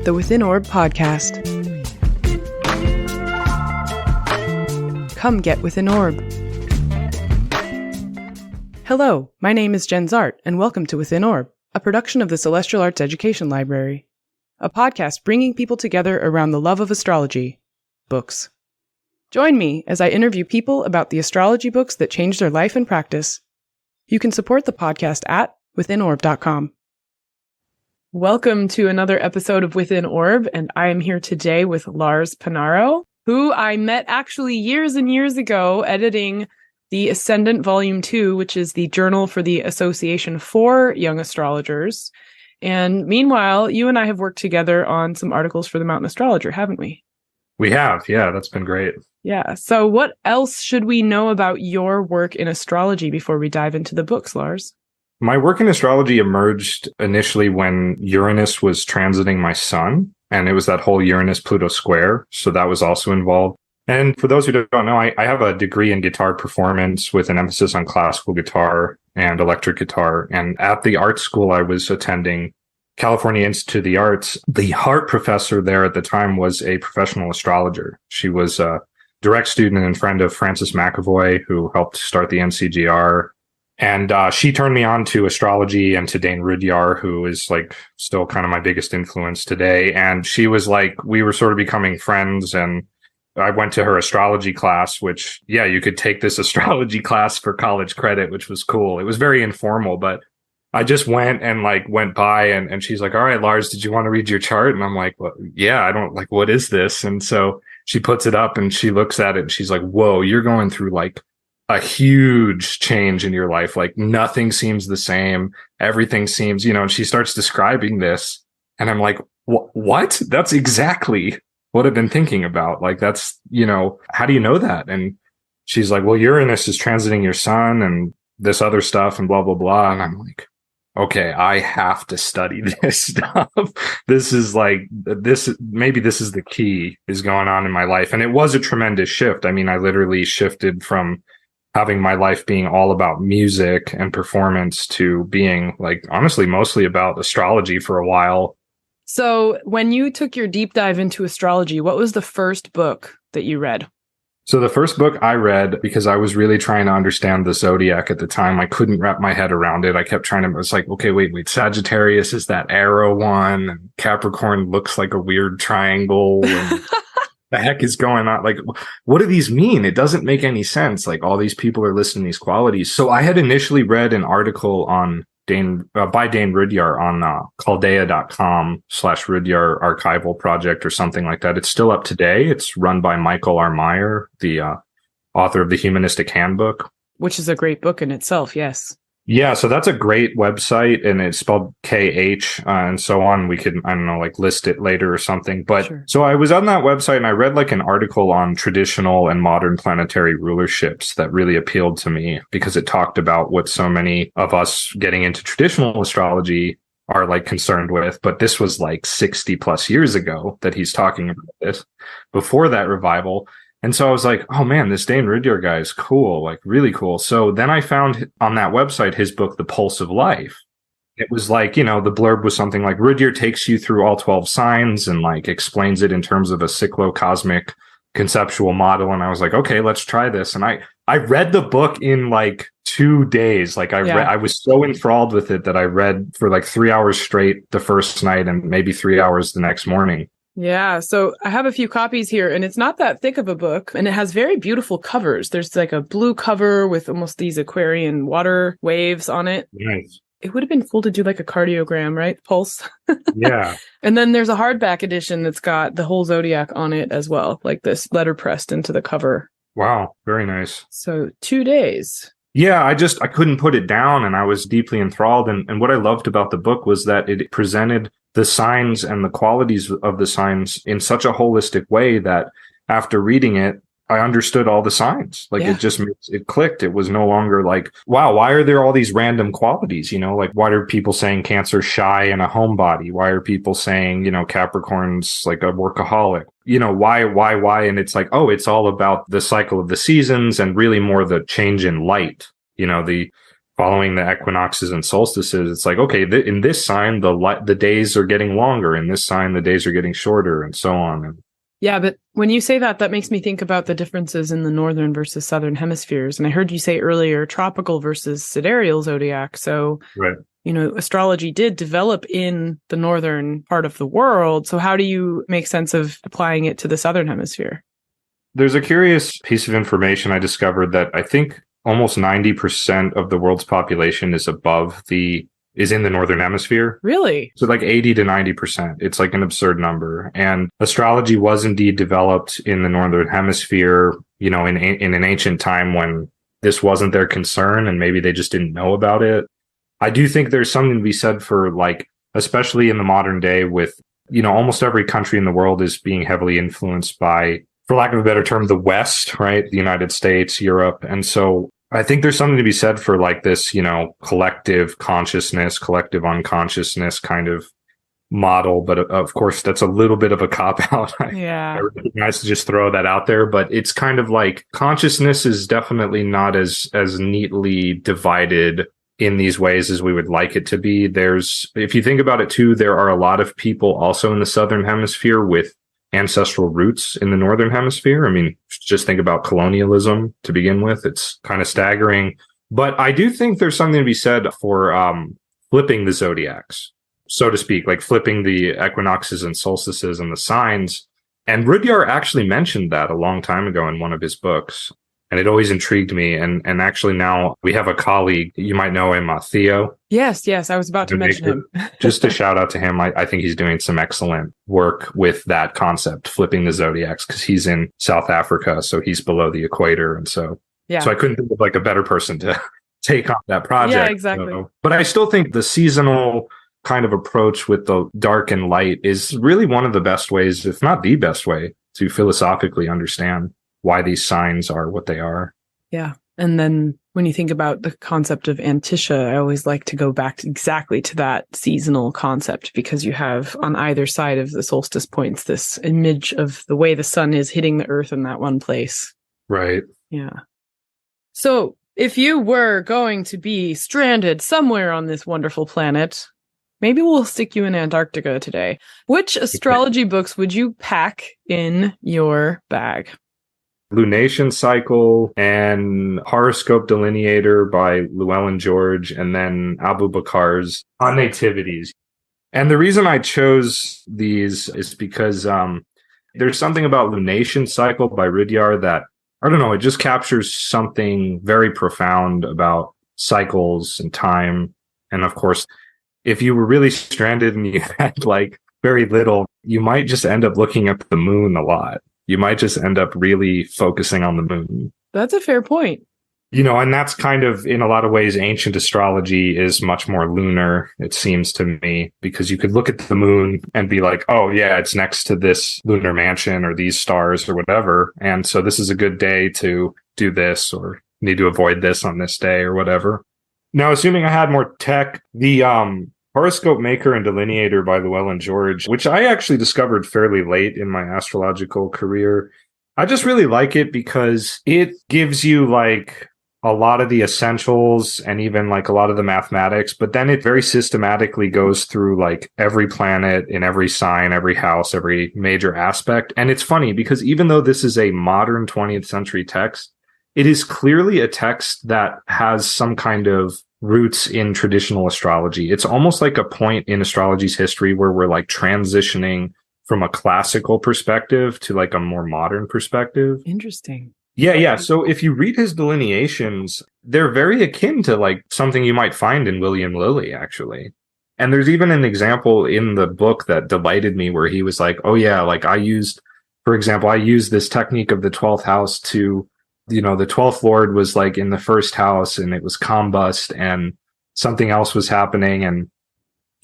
the Within Orb podcast. Come get Within Orb. Hello, my name is Jenn Zahrt, and welcome to Within Orb, a production of the Celestial Arts Education Library, a podcast bringing people together around the love of astrology, books. Join me as I interview people about the astrology books that changed their life and practice. You can support the podcast at withinorb.com. Welcome to another episode of Within Orb, and I am here today with Lars Panaro, who I met actually years and years ago editing the Ascendant Volume 2, which is the journal for the Association for Young Astrologers. And meanwhile, you and I have worked together on some articles for the Mountain Astrologer, haven't we? We have, yeah, that's been great. Yeah, so what else should we know about your work in astrology before we dive into the books, Lars? My work in astrology emerged initially when Uranus was transiting my sun, and it was that whole Uranus-Pluto square, so that was also involved. And for those who don't know, I have a degree in guitar performance with an emphasis on classical guitar and electric guitar. And at the art school I was attending, California Institute of the Arts, the art professor there at the time was a professional astrologer. She was a direct student and friend of Francis McAvoy, who helped start the NCGR. And she turned me on to astrology and to Dane Rudhyar, who is like still kind of my biggest influence today. And she was like, we were sort of becoming friends, and I went to her astrology class, which, yeah, you could take this astrology class for college credit, which was cool. It was very informal, but I just went by and she's like, all right, Lars, did you want to read your chart? And I'm like, well, yeah, I don't like, what is this? And so she puts it up and she looks at it and she's like, whoa, you're going through like a huge change in your life. Like nothing seems the same. Everything seems, and she starts describing this. And I'm like, what? That's exactly what I've been thinking about. Like, that's, how do you know that? And she's like, well, Uranus is transiting your sun and this other stuff and blah, blah, blah. And I'm like, okay, I have to study this stuff. This is maybe this is the key is going on in my life. And it was a tremendous shift. I mean, I literally shifted from having my life being all about music and performance to being like, honestly, mostly about astrology for a while. So when you took your deep dive into astrology, what was the first book that you read? So the first book I read, because I was really trying to understand the zodiac at the time, I couldn't wrap my head around it. I kept trying to, it was like, okay, wait, Sagittarius is that arrow one, and Capricorn looks like a weird triangle. And the heck is going on? Like, what do these mean? It doesn't make any sense. Like, all these people are listing these qualities. So I had initially read an article on by Dane Rudhyar on Chaldea.com/Rudhyar archival project or something like that. It's still up today. It's run by Michael R. Meyer, the author of the Humanistic Handbook. Which is a great book in itself, yes. Yeah, so that's a great website, and it's spelled KH and so on. We could, list it later or something. But sure. So I was on that website and I read like an article on traditional and modern planetary rulerships that really appealed to me because it talked about what so many of us getting into traditional astrology are like concerned with. But this was like 60 plus years ago that he's talking about this, before that revival. And so I was like, oh man, this Dane Rudhyar guy is cool, like really cool. So then I found on that website his book, The Pulse of Life. It was like, the blurb was something like Rudhyar takes you through all 12 signs and like explains it in terms of a cyclo-cosmic conceptual model. And I was like, okay, let's try this. And I read the book in like 2 days. Like I was so enthralled with it that I read for like 3 hours straight the first night and maybe 3 hours the next morning. Yeah, so I have a few copies here, and it's not that thick of a book, and it has very beautiful covers. There's like a blue cover with almost these Aquarian water waves on it. Nice. It would have been cool to do like a cardiogram, right? Pulse. Yeah. And then there's a hardback edition that's got the whole zodiac on it as well, like this letter pressed into the cover. Wow, very nice. So 2 days. Yeah, I couldn't put it down, and I was deeply enthralled. And what I loved about the book was that it presented the signs and the qualities of the signs in such a holistic way that after reading it, I understood all the signs. Like it clicked. It was no longer like, wow, why are there all these random qualities? Like why are people saying Cancer's shy and a homebody? Why are people saying, Capricorn's like a workaholic? Why? And it's like, oh, it's all about the cycle of the seasons and really more the change in light. The following the equinoxes and solstices, it's like, okay, in this sign, the days are getting longer. In this sign, the days are getting shorter, and so on. Yeah, but when you say that, that makes me think about the differences in the northern versus southern hemispheres. And I heard you say earlier, tropical versus sidereal zodiac. So, right. Astrology did develop in the northern part of the world. So how do you make sense of applying it to the southern hemisphere? There's a curious piece of information I discovered that I think almost 90% of the world's population is in the northern hemisphere. Really? So like 80 to 90%. It's like an absurd number. And astrology was indeed developed in the northern hemisphere, in an ancient time when this wasn't their concern and maybe they just didn't know about it. I do think there's something to be said for, like, especially in the modern day with, almost every country in the world is being heavily influenced by, for lack of a better term, the West, right? The United States, Europe. And so I think there's something to be said for like this, collective consciousness, collective unconsciousness kind of model. But of course, that's a little bit of a cop-out. Yeah. I recognize to just throw that out there, but it's kind of like consciousness is definitely not as neatly divided in these ways as we would like it to be. If you think about it too, there are a lot of people also in the southern hemisphere with ancestral roots in the northern hemisphere. I mean, just think about colonialism to begin with. It's kind of staggering. But I do think there's something to be said for flipping the zodiacs, so to speak, like flipping the equinoxes and solstices and the signs. And Rudhyar actually mentioned that a long time ago in one of his books. And it always intrigued me. And actually now we have a colleague, you might know him, Theo. Yes, I was about to mention him. Just a shout out to him. I think he's doing some excellent work with that concept, flipping the zodiacs, because he's in South Africa, so he's below the equator. And so I couldn't think of like a better person to take on that project. Yeah, exactly. But I still think the seasonal kind of approach with the dark and light is really one of the best ways, if not the best way, to philosophically understand why these signs are what they are. Yeah. And then when you think about the concept of Antisha, I always like to go back exactly to that seasonal concept, because you have on either side of the solstice points this image of the way the sun is hitting the earth in that one place. Right. Yeah. So if you were going to be stranded somewhere on this wonderful planet, maybe we'll stick you in Antarctica today. Which astrology books would you pack in your bag? Lunation Cycle and Horoscope Delineator by Llewellyn George, and then Abu Bakr's Nativities. And the reason I chose these is because there's something about Lunation Cycle by Rudhyar that, I don't know, it just captures something very profound about cycles and time. And of course, if you were really stranded and you had like very little, you might just end up looking at the moon a lot. You might just end up really focusing on the moon. That's a fair point. And that's kind of, in a lot of ways, ancient astrology is much more lunar, it seems to me, because you could look at the moon and be like, oh, yeah, it's next to this lunar mansion or these stars or whatever. And so this is a good day to do this, or need to avoid this on this day or whatever. Now, assuming I had more tech, the Horoscope Maker and Delineator by Llewellyn George, which I actually discovered fairly late in my astrological career. I just really like it because it gives you like a lot of the essentials and even like a lot of the mathematics, but then it very systematically goes through like every planet in every sign, every house, every major aspect. And it's funny because even though this is a modern 20th century text, it is clearly a text that has some kind of roots in traditional astrology. It's almost like a point in astrology's history where we're like transitioning from a classical perspective to like a more modern perspective. Interesting. Yeah. So if you read his delineations, they're very akin to like something you might find in William Lilly, actually. And there's even an example in the book that delighted me where he was like, oh yeah, like I used this technique of the 12th house to, the 12th Lord was like in the first house and it was combust and something else was happening. And,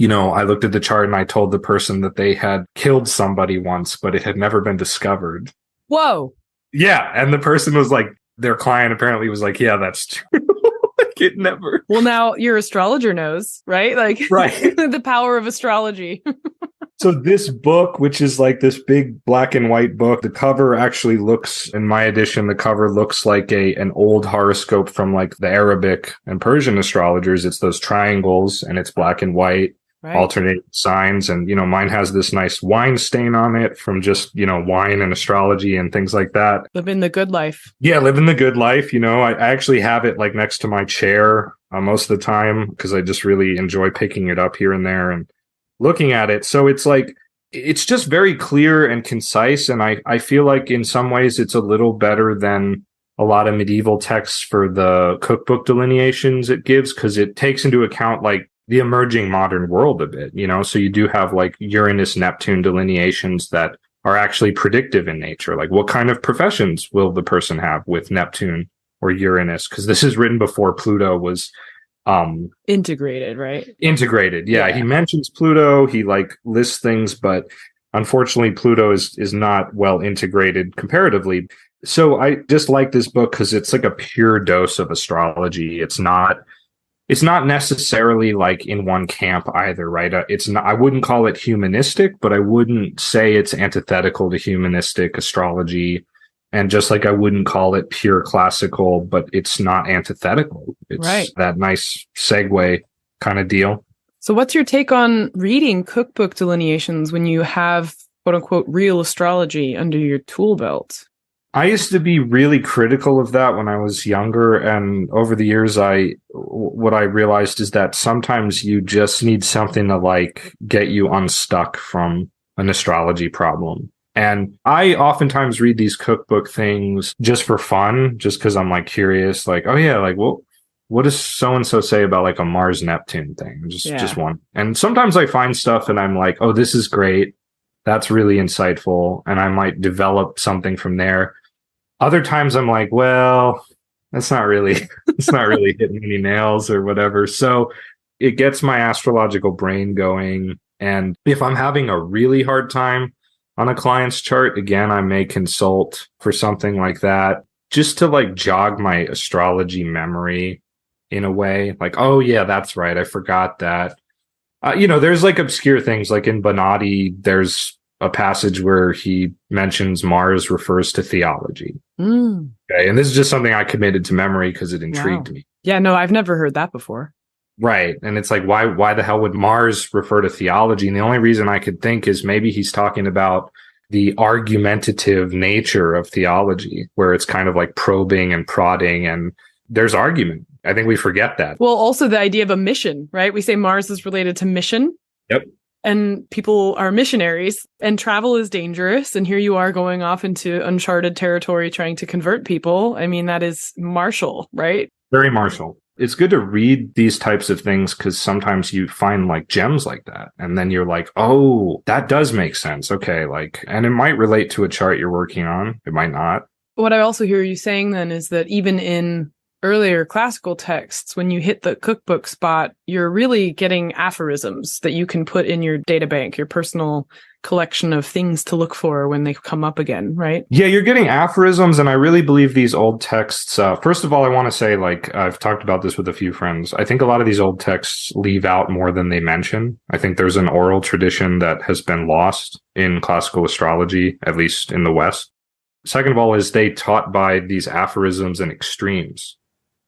I looked at the chart and I told the person that they had killed somebody once, but it had never been discovered. Whoa. Yeah. And the person was like, their client apparently was like, yeah, that's true. Like it never. Well, now your astrologer knows, right? Like, right. The power of astrology. So this book, which is like this big black and white book, the cover actually looks, in my edition, the cover looks like an old horoscope from like the Arabic and Persian astrologers. It's those triangles and it's black and white, right, alternate signs. And, mine has this nice wine stain on it from just, wine and astrology and things like that. Living the good life. Yeah, living the good life. I actually have it like next to my chair most of the time because I just really enjoy picking it up here and there and looking at it. So it's like, it's just very clear and concise. And I feel like in some ways it's a little better than a lot of medieval texts for the cookbook delineations it gives, because it takes into account like the emerging modern world a bit, so you do have like Uranus, Neptune delineations that are actually predictive in nature. Like what kind of professions will the person have with Neptune or Uranus? Because this is written before Pluto was integrated, right? Integrated. Yeah. He mentions Pluto. He like lists things, but unfortunately Pluto is not well integrated comparatively. So I just like this book because it's like a pure dose of astrology. It's not necessarily like in one camp either, right? I wouldn't call it humanistic, but I wouldn't say it's antithetical to humanistic astrology. And just like I wouldn't call it pure classical, but it's not antithetical. It's right. That nice segue kind of deal. So what's your take on reading cookbook delineations when you have quote unquote real astrology under your tool belt? I used to be really critical of that when I was younger. And over the years, what I realized is that sometimes you just need something to like get you unstuck from an astrology problem. And I oftentimes read these cookbook things just for fun, just because I'm like curious, like, oh yeah, like, well, what does so-and-so say about like a Mars Neptune thing? Just one. And sometimes I find stuff and I'm like, oh, this is great. That's really insightful. And I might develop something from there. Other times I'm like, well, it's not really hitting any nails or whatever. So it gets my astrological brain going. And if I'm having a really hard time on a client's chart, again, I may consult for something like that just to like jog my astrology memory in a way. Like, oh yeah, that's right. I forgot that. There's like obscure things like in Bonatti, there's a passage where he mentions Mars refers to theology. Okay. And this is just something I committed to memory because it intrigued me. Yeah, no, I've never heard that before. Right. And it's like, why the hell would Mars refer to theology? And the only reason I could think is maybe he's talking about the argumentative nature of theology, where it's kind of like probing and prodding and there's argument. I think we forget that. Well, also the idea of a mission, right? We say Mars is related to mission. Yep. And people are missionaries and travel is dangerous. And here you are going off into uncharted territory trying to convert people. I mean, that is martial, right? Very martial. It's good to read these types of things because sometimes you find like gems like that. And then you're like, oh, that does make sense. Okay. And it might relate to a chart you're working on. It might not. What I also hear you saying then is that even in earlier classical texts, when you hit the cookbook spot, you're really getting aphorisms that you can put in your data bank, your personal collection of things to look for when they come up again, right? Yeah, you're getting aphorisms. And I really believe these old texts, first of all, I want to say, like, I've talked about this with a few friends. I think a lot of these old texts leave out more than they mention. I think there's an oral tradition that has been lost in classical astrology, at least in the West. Second of all, is they taught by these aphorisms and extremes.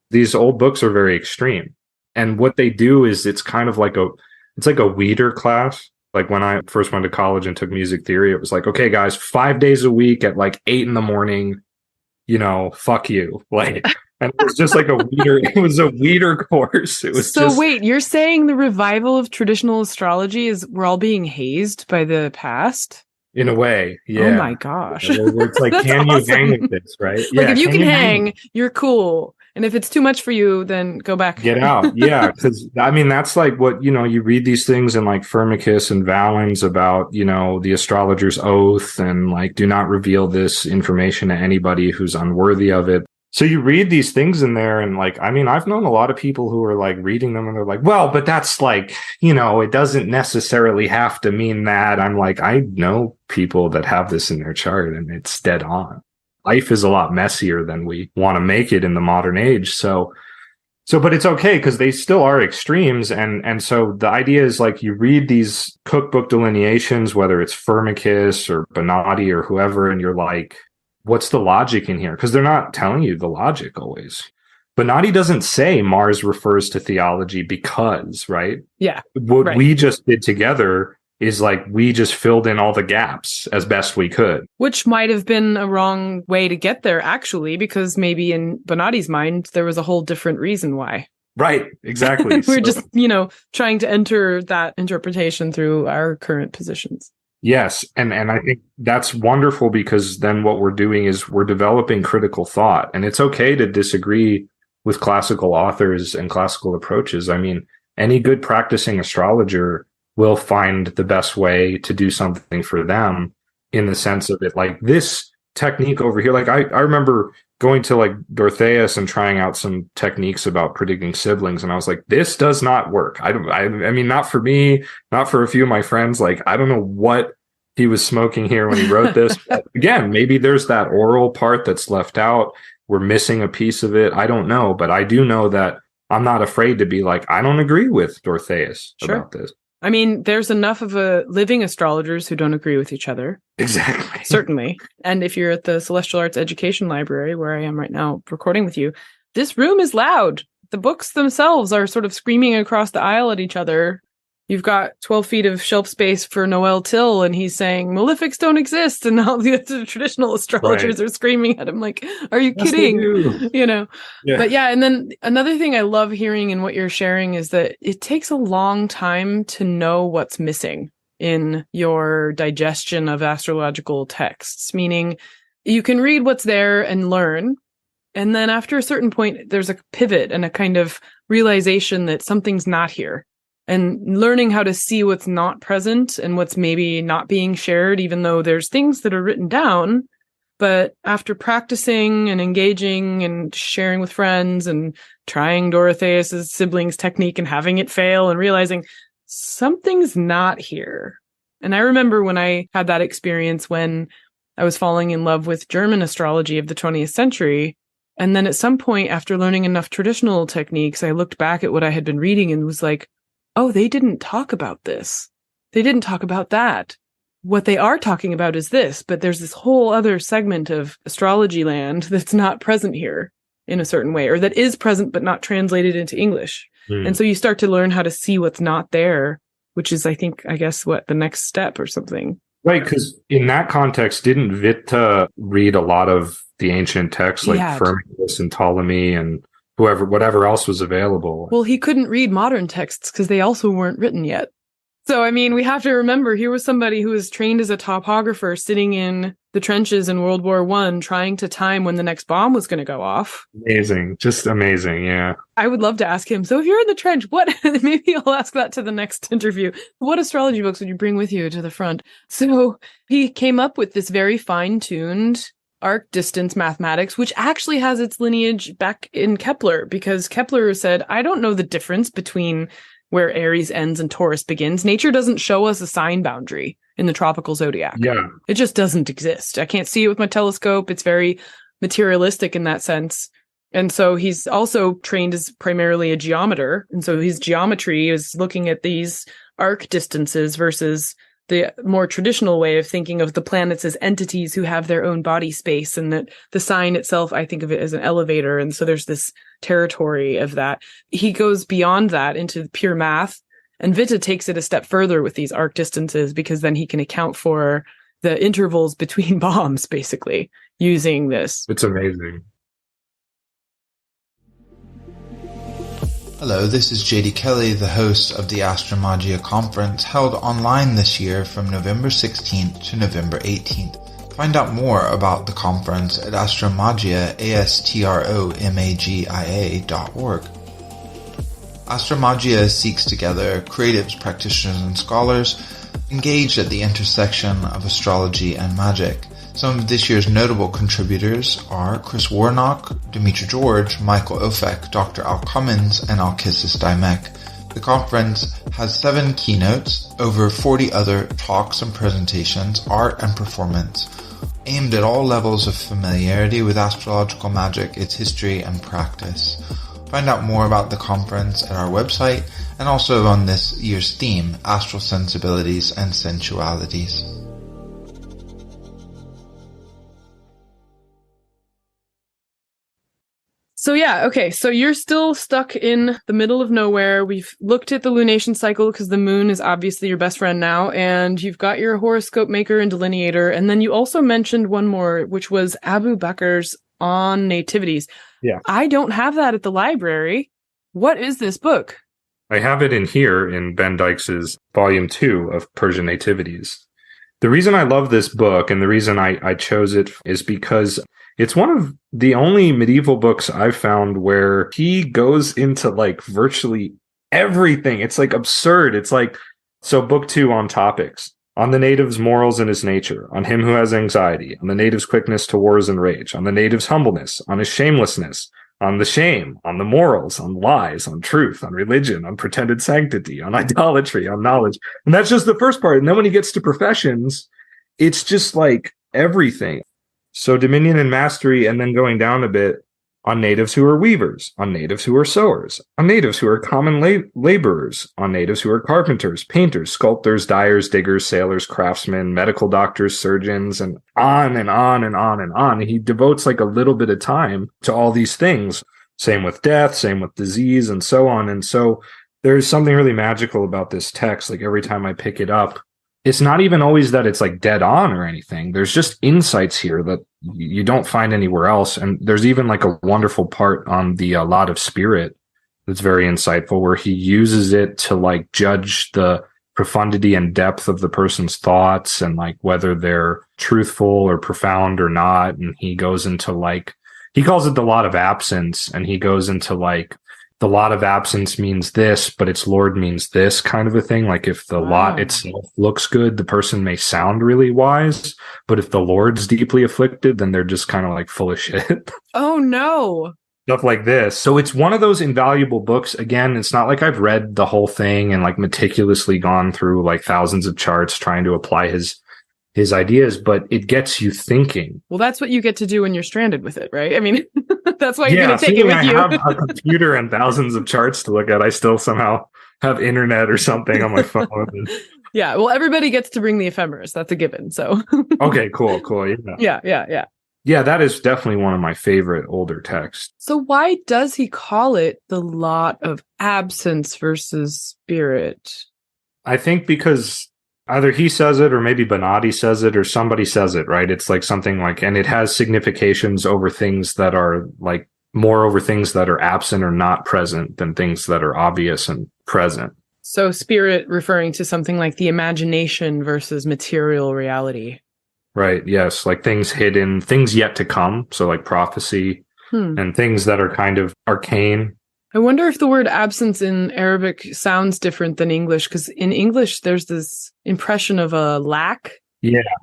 These old books are very extreme. And what they do is it's kind of like a weeder class. Like when I first went to college and took music theory, it was like, okay, guys, 5 days a week at like 8 a.m, fuck you. Like, and it was just like it was a weeder course. It was wait, you're saying the revival of traditional astrology is we're all being hazed by the past? In a way, yeah. Oh my gosh. Where it's like, can you hang with this, right? Like if you can hang, you're cool. And if it's too much for you, then go back. Get out. Yeah. Because, I mean, that's like what, you read these things in like Firmicus and Valens about, the astrologer's oath and like, do not reveal this information to anybody who's unworthy of it. So you read these things in there and like, I mean, I've known a lot of people who are like reading them and they're like, well, but that's like, it doesn't necessarily have to mean that. I'm like, I know people that have this in their chart and it's dead on. Life is a lot messier than we want to make it in the modern age. So But it's okay because they still are extremes. And so the idea is like you read these cookbook delineations, whether it's Firmicus or Bonatti or whoever, and you're like, what's the logic in here? Because they're not telling you the logic always. Bonatti doesn't say Mars refers to theology because, right? Yeah. What we just did together is like we just filled in all the gaps as best we could. Which might have been a wrong way to get there, actually, because maybe in Bonatti's mind, there was a whole different reason why. Right, exactly. We're just, trying to enter that interpretation through our current positions. Yes, and I think that's wonderful because then what we're doing is we're developing critical thought. And it's okay to disagree with classical authors and classical approaches. I mean, any good practicing astrologer will find the best way to do something for them in the sense of it. Like this technique over here, like I remember going to like Dorotheus and trying out some techniques about predicting siblings. And I was like, this does not work. I mean, not for me, not for a few of my friends. Like, I don't know what he was smoking here when he wrote this. But again, maybe there's that oral part that's left out. We're missing a piece of it. I don't know, but I do know that I'm not afraid to be like, I don't agree with Dorotheus about this. I mean, there's enough of living astrologers who don't agree with each other. Exactly. Certainly. And if you're at the Celestial Arts Education Library, where I am right now recording with you, this room is loud. The books themselves are sort of screaming across the aisle at each other. You've got 12 feet of shelf space for Noel Till, and he's saying malefics don't exist. And all the traditional astrologers are screaming at him like, are you kidding? Yeah. But yeah, and then another thing I love hearing in what you're sharing is that it takes a long time to know what's missing in your digestion of astrological texts, meaning you can read what's there and learn. And then after a certain point, there's a pivot and a kind of realization that something's not here. And learning how to see what's not present and what's maybe not being shared, even though there's things that are written down. But after practicing and engaging and sharing with friends and trying Dorotheus's siblings technique and having it fail and realizing something's not here. And I remember when I had that experience when I was falling in love with German astrology of the 20th century. And then at some point, after learning enough traditional techniques, I looked back at what I had been reading and was like, oh, they didn't talk about this. They didn't talk about that. What they are talking about is this, but there's this whole other segment of astrology land that's not present here in a certain way, or that is present but not translated into English. And so you start to learn how to see what's not there, which is, I guess, what the next step or something. Right, because in that context, didn't Witte read a lot of the ancient texts like Firmicus and Ptolemy and whatever else was available? Well, he couldn't read modern texts because they also weren't written yet. So, I mean, we have to remember here was somebody who was trained as a topographer sitting in the trenches in World War I, trying to time when the next bomb was going to go off. Amazing. Just amazing. Yeah. I would love to ask him. So if you're in the trench, maybe I'll ask that to the next interview. What astrology books would you bring with you to the front? So he came up with this very fine-tuned arc distance mathematics, which actually has its lineage back in Kepler, because Kepler said, I don't know the difference between where Aries ends and Taurus begins. Nature doesn't show us a sign boundary in the tropical zodiac. Yeah. It just doesn't exist. I can't see it with my telescope. It's very materialistic in that sense. And so he's also trained as primarily a geometer. And so his geometry is looking at these arc distances versus the more traditional way of thinking of the planets as entities who have their own body space, and that the sign itself, I think of it as an elevator. And so there's this territory of that. He goes beyond that into pure math, and Witte takes it a step further with these arc distances, because then he can account for the intervals between bombs, basically, using this. It's amazing. Hello, this is JD Kelley, the host of the AstroMagia Conference, held online this year from November 16th to November 18th. Find out more about the conference at astromagia, astromagia.org. AstroMagia seeks together creatives, practitioners, and scholars engaged at the intersection of astrology and magic. Some of this year's notable contributors are Chris Warnock, Dimitri George, Michael Ofek, Dr. Al Cummins, and Alkisis Dymek. The conference has 7 keynotes, over 40 other talks and presentations, art and performance, aimed at all levels of familiarity with astrological magic, its history and practice. Find out more about the conference at our website and also on this year's theme, Astral Sensibilities and Sensualities. So yeah, okay, so you're still stuck in the middle of nowhere. We've looked at the Lunation Cycle because the moon is obviously your best friend now, and you've got your horoscope maker and delineator, and then you also mentioned one more, which was Abu Bakr's On Nativities. Yeah. I don't have that at the library. What is this book? I have it in here in Ben Dykes' Volume 2 of Persian Nativities. The reason I love this book and the reason I chose it is because it's one of the only medieval books I've found where he goes into like virtually everything. It's like absurd. It's like, so book 2 on topics, on the native's morals and his nature, on him who has anxiety, on the native's quickness to wars and rage, on the native's humbleness, on his shamelessness, on the shame, on the morals, on lies, on truth, on religion, on pretended sanctity, on idolatry, on knowledge. And that's just the first part. And then when he gets to professions, it's just like everything. So dominion and mastery, and then going down a bit on natives who are weavers, on natives who are sewers, on natives who are common laborers, on natives who are carpenters, painters, sculptors, dyers, diggers, sailors, craftsmen, medical doctors, surgeons, and on and on and on and on. He devotes like a little bit of time to all these things. Same with death, same with disease, and so on. And so there's something really magical about this text. Like every time I pick it up, it's not even always that it's like dead on or anything. There's just insights here that you don't find anywhere else. And there's even like a wonderful part on the lot of spirit that's very insightful, where he uses it to like judge the profundity and depth of the person's thoughts and like whether they're truthful or profound or not. And he goes into like, he calls it the lot of absence, and he goes into like, the lot of absence means this, but its Lord means this kind of a thing. Like if the lot itself looks good, the person may sound really wise, but if the Lord's deeply afflicted, then they're just kind of like full of shit. Oh no. Stuff like this. So it's one of those invaluable books. Again, it's not like I've read the whole thing and like meticulously gone through like thousands of charts trying to apply his ideas, but it gets you thinking. Well, that's what you get to do when you're stranded with it, right? I mean, that's why you're going to take it with you. I have a computer and thousands of charts to look at. I still somehow have internet or something on my phone. Yeah, well, everybody gets to bring the ephemeris. That's a given. So okay, cool. Yeah. Yeah, that is definitely one of my favorite older texts. So why does he call it the lot of absence versus spirit? I think because either he says it or maybe Bonatti says it or somebody says it, right? It's like something like, and it has significations over things that are like more over things that are absent or not present than things that are obvious and present. So spirit referring to something like the imagination versus material reality. Right. Yes. Like things hidden, things yet to come. So like prophecy and things that are kind of arcane. I wonder if the word absence in Arabic sounds different than English, because in English, there's this impression of a lack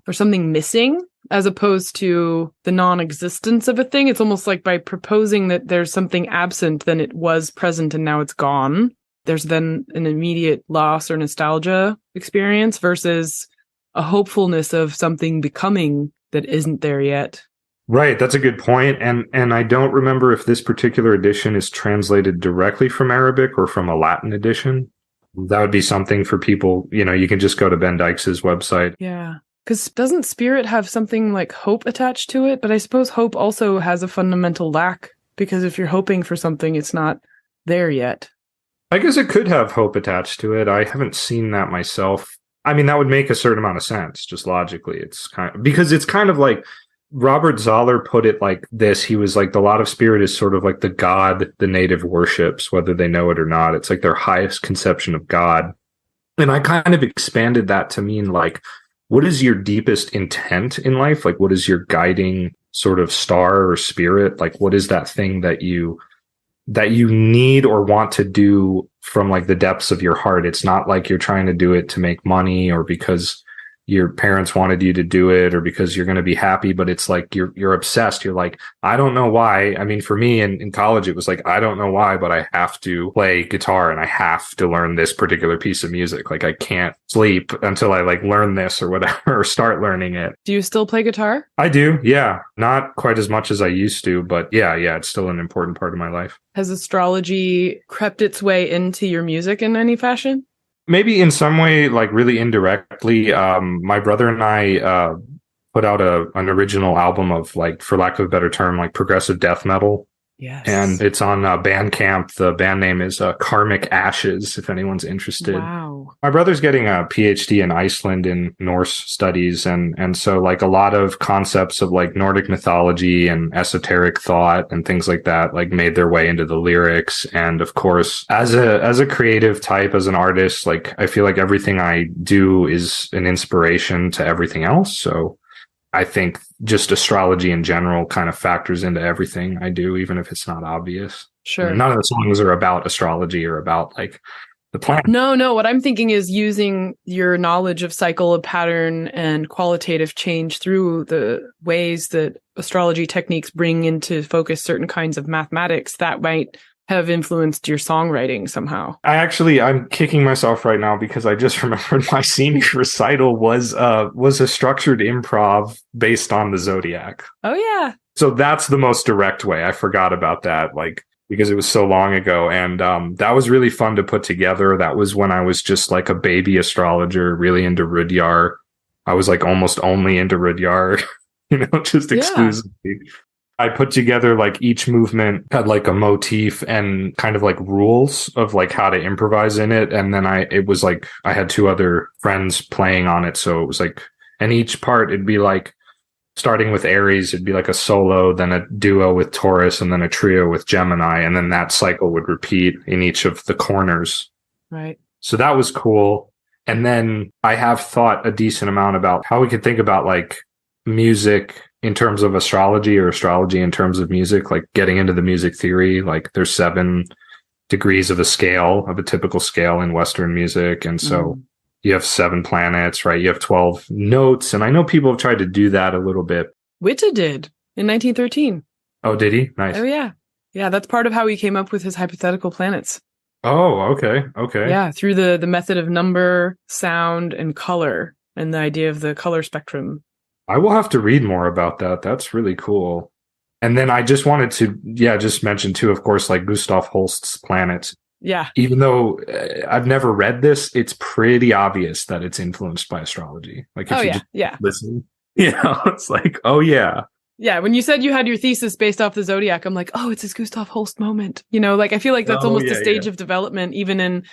or something missing, as opposed to the non-existence of a thing. It's almost like by proposing that there's something absent, then it was present and now it's gone. There's then an immediate loss or nostalgia experience versus a hopefulness of something becoming that isn't there yet. Right, that's a good point. And I don't remember if this particular edition is translated directly from Arabic or from a Latin edition. That would be something for people, you can just go to Ben Dykes' website. Yeah, because doesn't spirit have something like hope attached to it? But I suppose hope also has a fundamental lack, because if you're hoping for something, it's not there yet. I guess it could have hope attached to it. I haven't seen that myself. I mean, that would make a certain amount of sense, just logically. Because it's kind of like, Robert Zoller put it like this. He was like, the lot of spirit is sort of like the God the native worships, whether they know it or not. It's like their highest conception of God. And I kind of expanded that to mean like, what is your deepest intent in life? Like, what is your guiding sort of star or spirit? Like, what is that thing that you need or want to do from like the depths of your heart? It's not like you're trying to do it to make money or because your parents wanted you to do it or because you're going to be happy, but it's like you're obsessed. You're like, I don't know why. I mean, for me in college, it was like, I don't know why, but I have to play guitar and I have to learn this particular piece of music. Like I can't sleep until I like learn this or whatever, or start learning it. Do you still play guitar? I do. Yeah. Not quite as much as I used to, but yeah, it's still an important part of my life. Has astrology crept its way into your music in any fashion? Maybe in some way, like really indirectly. My brother and I put out an original album of, like, for lack of a better term, like progressive death metal. Yes. And it's on Bandcamp. The band name is Karmic Ashes, if anyone's interested. Wow. My brother's getting a PhD in Iceland in Norse studies. And so like a lot of concepts of like Nordic mythology and esoteric thought and things like that, like made their way into the lyrics. And of course, as a creative type, as an artist, like I feel like everything I do is an inspiration to everything else. So I think just astrology in general kind of factors into everything I do, even if it's not obvious. Sure. None of the songs are about astrology or about like the planet. No. What I'm thinking is using your knowledge of cycle, of pattern, and qualitative change through the ways that astrology techniques bring into focus certain kinds of mathematics that might have influenced your songwriting somehow. I'm kicking myself right now because I just remembered my senior recital was a structured improv based on the zodiac. Oh yeah. So that's the most direct way. I forgot about that, like, because it was so long ago. And that was really fun to put together. That was when I was just like a baby astrologer, really into Rudhyar. I was like almost only into Rudhyar, just exclusively. I put together like each movement had like a motif and kind of like rules of like how to improvise in it. And then it was like I had two other friends playing on it. So it was like, and each part it'd be like starting with Aries, it'd be like a solo, then a duo with Taurus, and then a trio with Gemini. And then that cycle would repeat in each of the corners. Right. So that was cool. And then I have thought a decent amount about how we could think about like music in terms of astrology or astrology in terms of music, like getting into the music theory. Like there's 7 degrees of a scale, of a typical scale in Western music. And so you have 7 planets, right? You have 12 notes. And I know people have tried to do that a little bit. Witte did in 1913. Oh, did he? Nice. Oh, yeah. Yeah, that's part of how he came up with his hypothetical planets. Oh, okay. Yeah, through the method of number, sound, and color, and the idea of the color spectrum. I will have to read more about that. That's really cool. And then I just wanted to, just mention too, of course, like Gustav Holst's planets. Yeah. Even though I've never read this, it's pretty obvious that it's influenced by astrology. Like if just listen, it's like, oh yeah. Yeah, when you said you had your thesis based off the zodiac, I'm like, oh, it's his Gustav Holst moment. Like I feel like that's almost a stage of development. Even in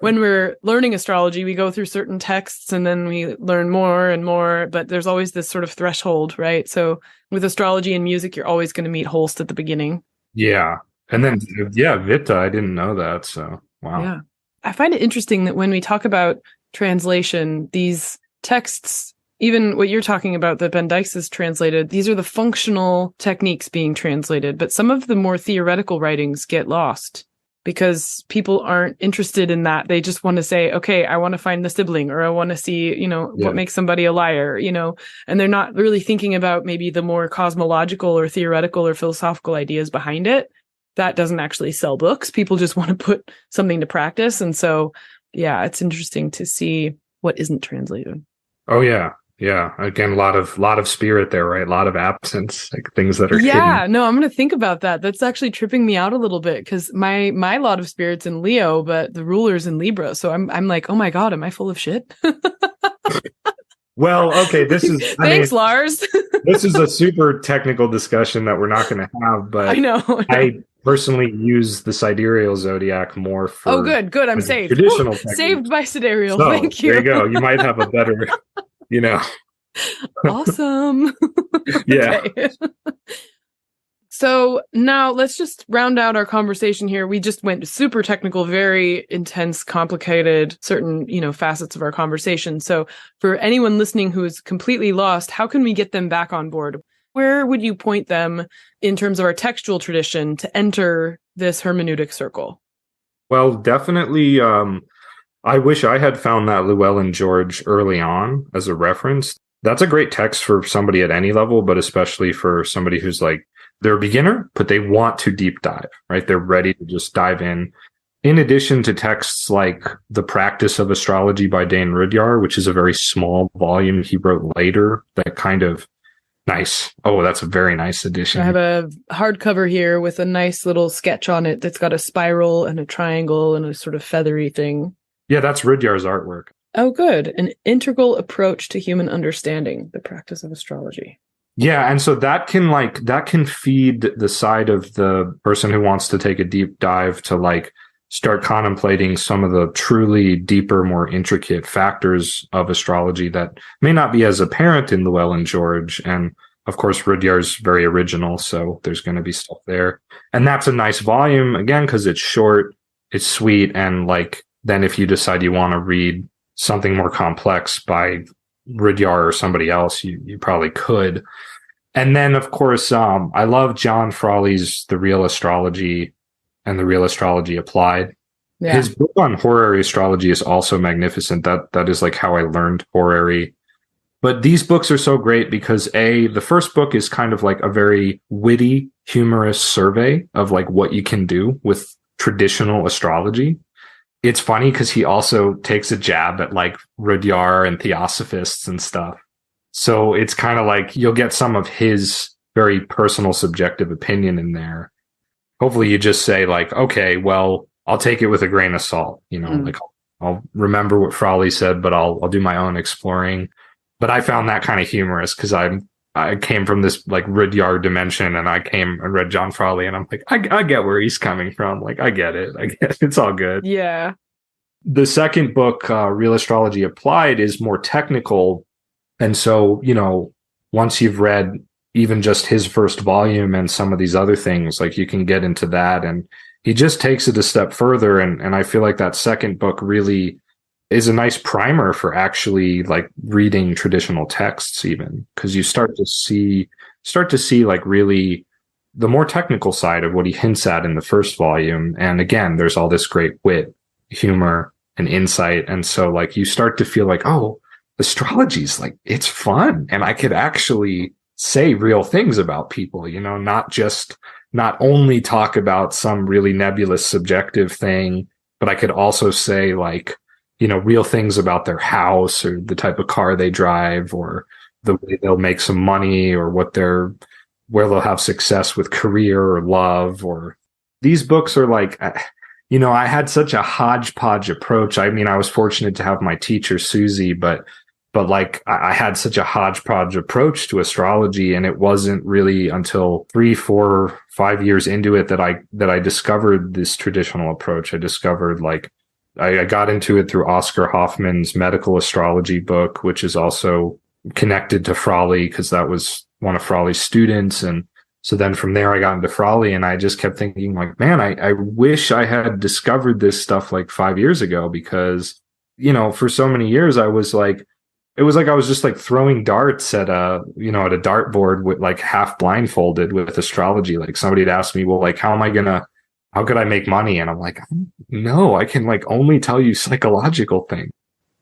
when we're learning astrology, we go through certain texts and then we learn more and more, but there's always this sort of threshold, right? So with astrology and music, you're always going to meet Holst at the beginning. Yeah. And then, Witte, I didn't know that. So, wow. Yeah. I find it interesting that when we talk about translation, these texts, even what you're talking about that Ben Dykes has translated, these are the functional techniques being translated. But some of the more theoretical writings get lost because people aren't interested in that. They just want to say, okay, I want to find the sibling, or I want to see, what makes somebody a liar, and they're not really thinking about maybe the more cosmological or theoretical or philosophical ideas behind it. That doesn't actually sell books. People just want to put something to practice. And so, it's interesting to see what isn't translated. Oh, yeah. Yeah. Again, a lot of spirit there, right? A lot of absence, like things that are hidden. No, I'm going to think about that. That's actually tripping me out a little bit because my lot of spirit's in Leo, but the ruler's in Libra. So I'm like, oh my God, am I full of shit? Well, okay, this is... Thanks, Lars. This is a super technical discussion that we're not going to have, but I know. I personally use the sidereal zodiac more for... Oh, good. I'm saved. Traditional saved by sidereal. So, thank you. There you go. You might have a better... Awesome. Yeah. So now let's just round out our conversation here. We just went super technical, very intense, complicated, certain, facets of our conversation. So for anyone listening who is completely lost, how can we get them back on board? Where would you point them in terms of our textual tradition to enter this hermeneutic circle? Well, definitely I wish I had found that Llewellyn George early on as a reference. That's a great text for somebody at any level, but especially for somebody who's like, they're a beginner, but they want to deep dive, right? They're ready to just dive in. In addition to texts like The Practice of Astrology by Dane Rudhyar, which is a very small volume he wrote later, that kind of nice. Oh, that's a very nice edition. I have a hardcover here with a nice little sketch on it that's got a spiral and a triangle and a sort of feathery thing. Yeah, that's Rudhyar's artwork. Oh, good. An integral approach to human understanding, the practice of astrology. Yeah, and so that can feed the side of the person who wants to take a deep dive to like start contemplating some of the truly deeper, more intricate factors of astrology that may not be as apparent in Llewellyn George. And of course, Rudhyar's very original, so there's going to be stuff there. And that's a nice volume, again, because it's short, it's sweet, and like then if you decide you want to read something more complex by Rudhyar or somebody else, you probably could. And then, of course, I love John Frawley's The Real Astrology and The Real Astrology Applied. Yeah. His book on horary astrology is also magnificent. That is like how I learned horary. But these books are so great because the first book is kind of like a very witty, humorous survey of like what you can do with traditional astrology. It's funny because he also takes a jab at like Rudhyar and theosophists and stuff. So it's kind of like you'll get some of his very personal subjective opinion in there. Hopefully you just say like, okay, well, I'll take it with a grain of salt, like I'll remember what Frawley said, but I'll do my own exploring. But I found that kind of humorous because I came from this like Rudhyar dimension and I came and read John Frawley and I'm like, I get where he's coming from. Like, I get it. It's all good. Yeah. The second book, Real Astrology Applied, is more technical. And so, once you've read even just his first volume and some of these other things, like you can get into that. And he just takes it a step further. And I feel like that second book really is a nice primer for actually like reading traditional texts, even because you start to see like really the more technical side of what he hints at in the first volume. And again, there's all this great wit, humor, and insight. And so like you start to feel like, oh, astrology's like, it's fun. And I could actually say real things about people, not only talk about some really nebulous subjective thing, but I could also say like, real things about their house or the type of car they drive or the way they'll make some money or where they'll have success with career or love. Or these books are like, I had such a hodgepodge approach. I mean, I was fortunate to have my teacher, Susie, but like I had such a hodgepodge approach to astrology, and it wasn't really until 3, 4, 5 years into it that I discovered this traditional approach. I discovered like I got into it through Oscar Hoffman's medical astrology book, which is also connected to Frawley because that was one of Frawley's students. And so then from there I got into Frawley, and I just kept thinking like, man, I wish I had discovered this stuff like 5 years ago, because, for so many years it was like I was just like throwing darts at a dartboard with like half blindfolded with astrology. Like somebody had asked me, well, like, how could I make money? And I'm like, no, I can like only tell you psychological things.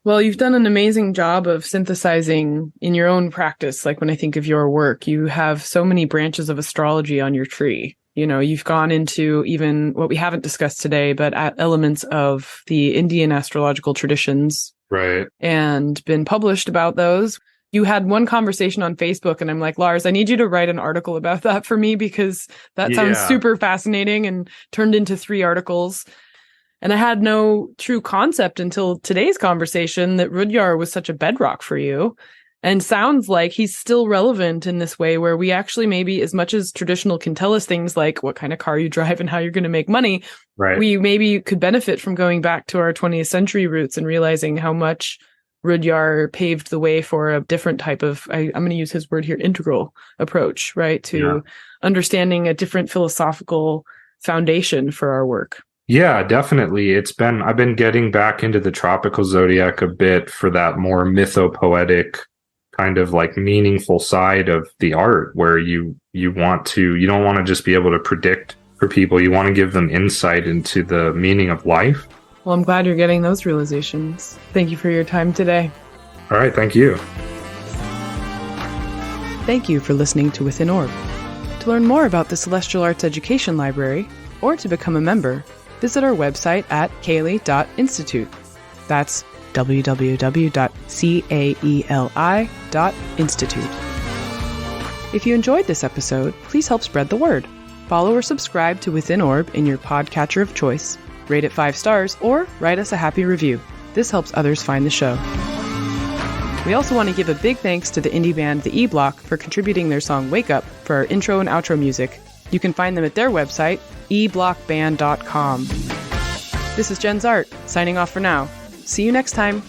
Well, you've done an amazing job of synthesizing in your own practice. Like when I think of your work, you have so many branches of astrology on your tree. You've gone into even what we haven't discussed today, but elements of the Indian astrological traditions. Right. And been published about those. You had one conversation on Facebook and I'm like, Lars, I need you to write an article about that for me because that sounds super fascinating, and turned into 3 articles. And I had no true concept until today's conversation that Rudhyar was such a bedrock for you, and sounds like he's still relevant in this way where we actually maybe, as much as traditional can tell us things like what kind of car you drive and how you're going to make money, right, we maybe could benefit from going back to our 20th century roots and realizing how much Rudhyar paved the way for a different type of, I'm going to use his word here, integral approach, right, to understanding a different philosophical foundation for our work. Yeah, definitely. I've been getting back into the tropical zodiac a bit for that more mythopoetic kind of like meaningful side of the art, where you don't want to just be able to predict for people. You want to give them insight into the meaning of life. Well, I'm glad you're getting those realizations. Thank you for your time today. All right, thank you. Thank you for listening to Within Orb. To learn more about the Celestial Arts Education Library, or to become a member, visit our website at CAELi.institute. That's www.caeli.institute. If you enjoyed this episode, please help spread the word. Follow or subscribe to Within Orb in your podcatcher of choice, rate it 5 stars, or write us a happy review. This helps others find the show. We also want to give a big thanks to the indie band The E-Block for contributing their song Wake Up for our intro and outro music. You can find them at their website, eblockband.com. This is Jenn Zahrt, signing off for now. See you next time.